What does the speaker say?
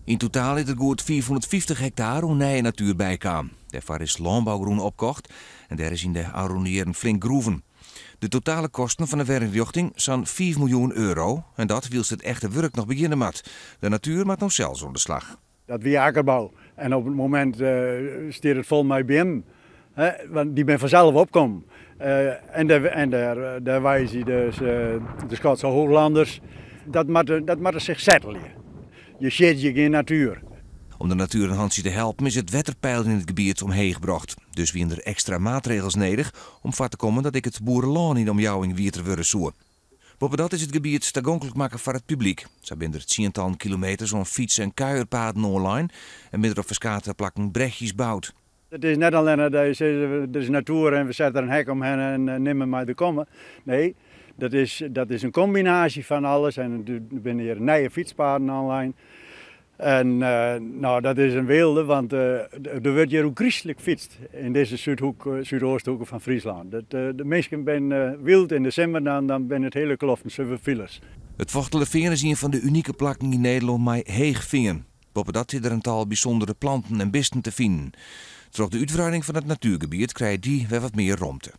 In totaal is er goed 450 hectare hoe nieuwe natuur bij kwam. Daarvoor is landbouwgroen opkocht en daar is in de arronderen flink groeven. De totale kosten van de werkrichting zijn 5 miljoen euro en dat wil het echte werk nog beginnen met. De natuur maakt nog zelfs aan de slag. Dat wie akkerbouw en op het moment stiert het vol met BM, want die ben vanzelf opkomen. En daar wijzen dus de Schotse Hooglanders, dat moet zich settelen. Je zit je geen natuur. Om de natuur en Hansie te helpen is het wetterpeil in het gebied omheen gebracht. Dus wie er extra maatregels nodig om voor te komen dat ik het boerenland niet om jou in wier te worden zoe. Boven dat is het gebied toegankelijk maken voor het publiek. Zo binnen er 10 kilometers aan fiets- en kuierpaden online en midden op verschillende plakken bregjes bouwd. Het is net alleen dat je is natuur en we zetten er een hek omheen en nemen maar de komen. Nee, dat is een combinatie van alles en er zijn hier nieuwe fietspaden online. En nou, dat is een wilde, want er wordt hier ook christelijk fietst in deze zuidoosthoeken van Friesland. De mensen zijn wild in december, dan ben het hele kloffen, zoveel files. Het Vochteleveen is een van de unieke plakken in Nederland met heegveen. Boven dat zit er een tal bijzondere planten en beesten te vinden. Door de uitbreiding van het natuurgebied krijgt die weer wat meer ruimte.